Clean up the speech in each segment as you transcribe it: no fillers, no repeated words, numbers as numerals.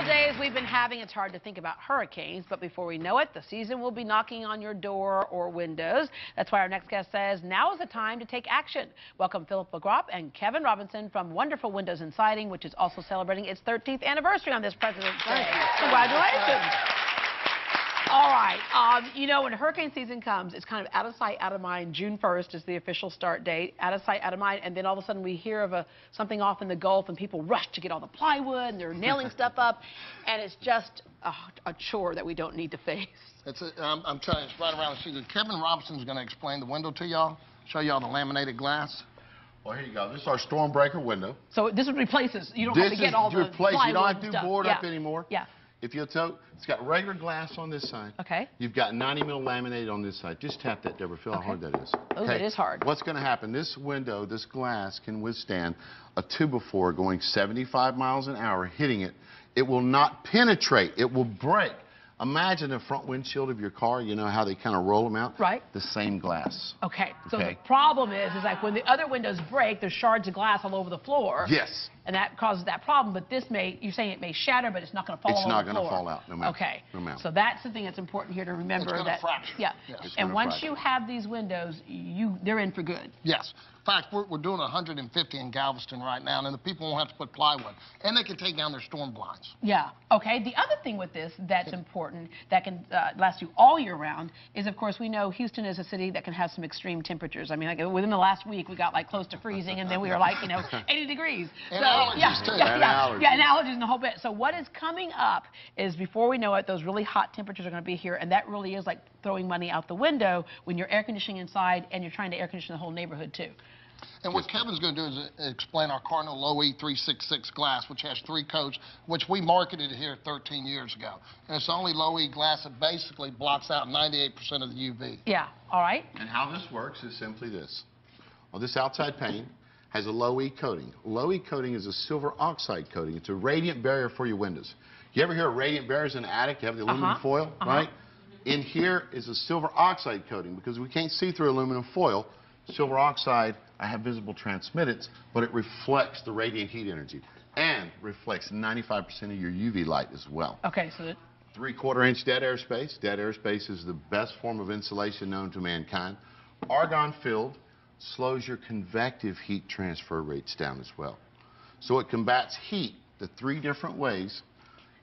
days we've been having, it's hard to think about hurricanes, but before we know it, the season will be knocking on your door or windows. That's why our next guest says now is the time to take action. Welcome Philip LaGroppe and Kevin Robinson from Wonderful Windows and Siding, which is also celebrating its 13th anniversary on this President's Day. Congratulations. All right. You know, when hurricane season comes, it's kind of out of sight, out of mind. June 1st is the official start date. Out of sight, out of mind. And then all of a sudden we hear of something off in the Gulf and people rush to get all the plywood and they're nailing stuff up. And it's just a chore that we don't need to face. I'm telling you, it's right around the season. Kevin Robinson's going to explain the window to y'all, show y'all the laminated glass. Well, here you go. This is our storm breaker window. So this would replace this. You don't have to get all the plywood. You don't have to do stuff. board up anymore. Yeah. If you'll tell, it's got regular glass on this side. Okay. You've got 90 mil laminated on this side. Just tap that, Deborah. Feel how hard that is. Oh, it is hard. What's going to happen? This window, this glass can withstand a 2x4 going 75 miles an hour, hitting it. It will not penetrate. It will break. Imagine the front windshield of your car. You know how they kind of roll them out? Right. The same glass. Okay. So the problem is like when the other windows break, there's shards of glass all over the floor. Yes. And that causes that problem. But this you're saying it may shatter, but it's not going to fall all over the floor. It's not going to fall out, no matter. Okay. No matter. So that's the thing that's important here to remember. It's going to fracture. Yeah. Yes. And once you have these windows, they're in for good. Yes. In fact, we're doing 150 in Galveston right now, and the people won't have to put plywood. And they can take down their storm blinds. Yeah. Okay. The other thing with this that's important, that can last you all year round, is, of course, we know Houston is a city that can have some extreme temperatures. I mean, like within the last week, we got like close to freezing, and then we were like, 80 degrees. And allergies, too. And allergies and the whole bit. So what is coming up is, before we know it, those really hot temperatures are going to be here, and that really is like throwing money out the window when you're air conditioning inside and you're trying to air condition the whole neighborhood, too. And what Kevin's going to do is explain our Cardinal Low E 366 glass, which has 3 coats, which we marketed here 13 years ago. And it's the only Low E glass that basically blocks out 98% of the UV. Yeah, all right. And how this works is simply this. Well, this outside pane has a Low E coating. Low E coating is a silver oxide coating. It's a radiant barrier for your windows. You ever hear of radiant barriers in the attic? You have the aluminum foil, right? In here is a silver oxide coating because we can't see through aluminum foil. Silver oxide, I have visible transmittance, but it reflects the radiant heat energy and reflects 95% of your UV light as well. Okay, so 3/4 inch dead air space. Dead air space is the best form of insulation known to mankind. Argon filled slows your convective heat transfer rates down as well. So it combats heat the 3 different ways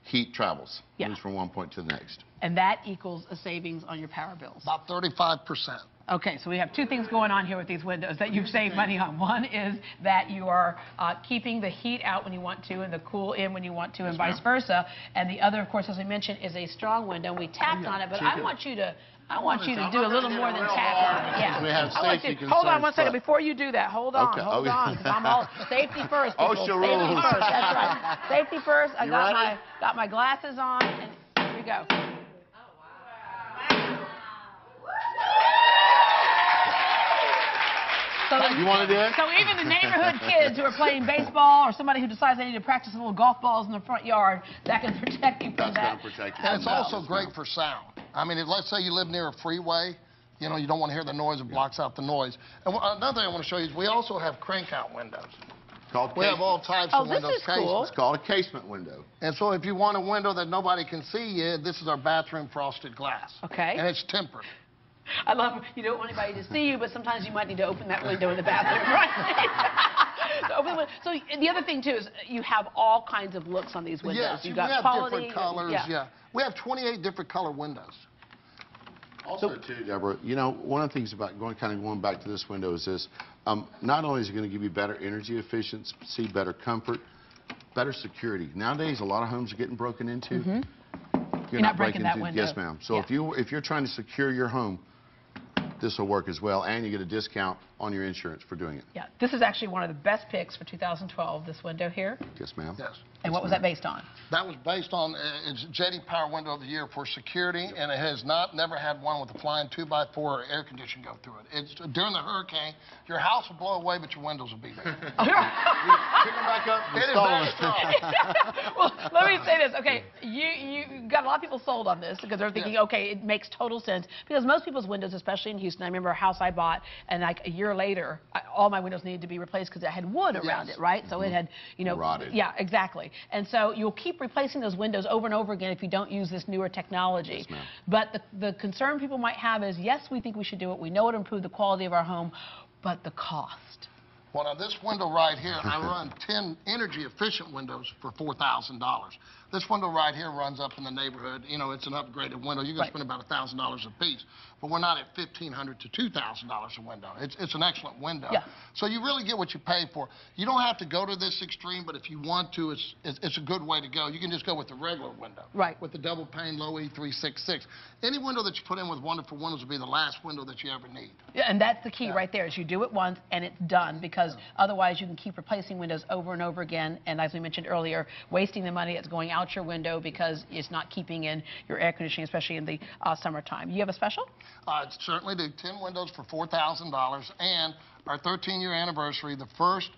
heat travels. Moves from one point to the next. And that equals a savings on your power bills. About 35%. Okay, so we have 2 things going on here with these windows that you've saved money on. One is that you are keeping the heat out when you want to and the cool in when you want to, and vice versa. And the other, of course, as we mentioned, is a strong window. We tapped on it, but I want you to do a little more than tap on it. Yeah. We have safety concerns. Hold on one second before you do that. Hold on, hold on. I'm all safety first. People. OSHA Safety rules. first. That's right. Safety first. I got my glasses on, and here we go. You want to do it? So even the neighborhood kids who are playing baseball, or somebody who decides they need to practice a little golf balls in the front yard, that can protect you from that. That's going to protect you. And it's also great for sound. I mean, let's say you live near a freeway, you don't want to hear the noise, it blocks out the noise. And another thing I want to show you is we also have crank-out windows. We have all types of windows. This is cool. It's called a casement window. And so if you want a window that nobody can see, this is our bathroom frosted glass. Okay. And it's tempered. I love you don't want anybody to see you, but sometimes you might need to open that window in the bathroom, right? So open the window. So the other thing, too, is you have all kinds of looks on these windows. Yes, You've got we have quality, different colors, We have 28 different color windows. Also, too, Deborah, one of the things about going back to this window is this. Not only is it going to give you better energy efficiency, better comfort, better security. Nowadays, a lot of homes are getting broken into. You're not breaking that window. Yes, ma'am. So if you're trying to secure your home, this will work as well, and you get a discount on your insurance for doing it. Yeah, this is actually one of the best picks for 2012, this window here. Yes, ma'am. Yes. And what was that based on? That was based on, it's J.D. Power Window of the Year for security, and it has never had one with a flying 2x4 or air conditioning go through it. It's during the hurricane, your house will blow away, but your windows will be there. Pick them back up. It is very strong. Well, let me say this. Okay, you got a lot of people sold on this because they're thinking, okay, it makes total sense, because most people's windows, especially in Houston, Houston. I remember a house I bought, and like a year later, all my windows needed to be replaced because it had wood around it, right? So it had, you know, rotted. Yeah, exactly. And so you'll keep replacing those windows over and over again if you don't use this newer technology. Yes, ma'am. But the concern people might have is, yes, we think we should do it. We know it'll improve the quality of our home, but the cost. Well, now this window right here, I run 10 energy-efficient windows for $4,000. This window right here runs up in the neighborhood. You know, it's an upgraded window. You're going to spend about $1,000 a piece, but we're not at $1,500 to $2,000 a window. It's an excellent window. Yeah. So you really get what you pay for. You don't have to go to this extreme, but if you want to, it's a good way to go. You can just go with the regular window. Right. With the double pane low E366. Any window that you put in with Wonderful Windows will be the last window that you ever need. Yeah, and that's the key right there, is you do it once and it's done, because otherwise you can keep replacing windows over and over again, and as we mentioned earlier, wasting the money that's going out your window because it's not keeping in your air conditioning, especially in the summertime. You have a special? Certainly do 10 windows for $4,000, and our 13-year anniversary, the first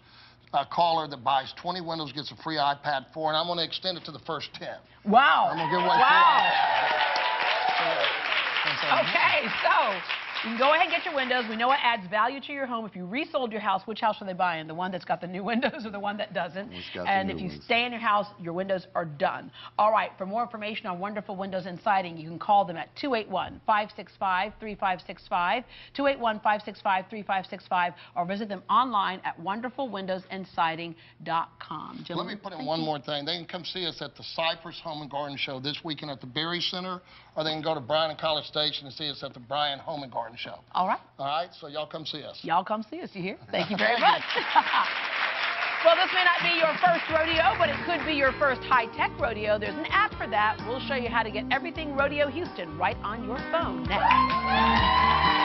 caller that buys 20 windows gets a free iPad 4, and I'm going to extend it to the first 10. Wow. I'm going to give away Wow. Okay, so you can go ahead and get your windows. We know it adds value to your home. If you resold your house, which house are they buying? The one that's got the new windows or the one that doesn't? And if you stay in your house, your windows are done. All right, for more information on Wonderful Windows and Siding, you can call them at 281-565-3565, 281-565-3565, or visit them online at wonderfulwindowsandsiding.com. Let me put in one more thing. They can come see us at the Cypress Home and Garden Show this weekend at the Berry Center, or they can go to Bryan and College Station and see us at the Bryan Home and Garden Show. All right. All right, so y'all come see us. Y'all come see us, you hear? Thank you very much. Well, this may not be your first rodeo, but it could be your first high-tech rodeo. There's an app for that. We'll show you how to get everything Rodeo Houston right on your phone next.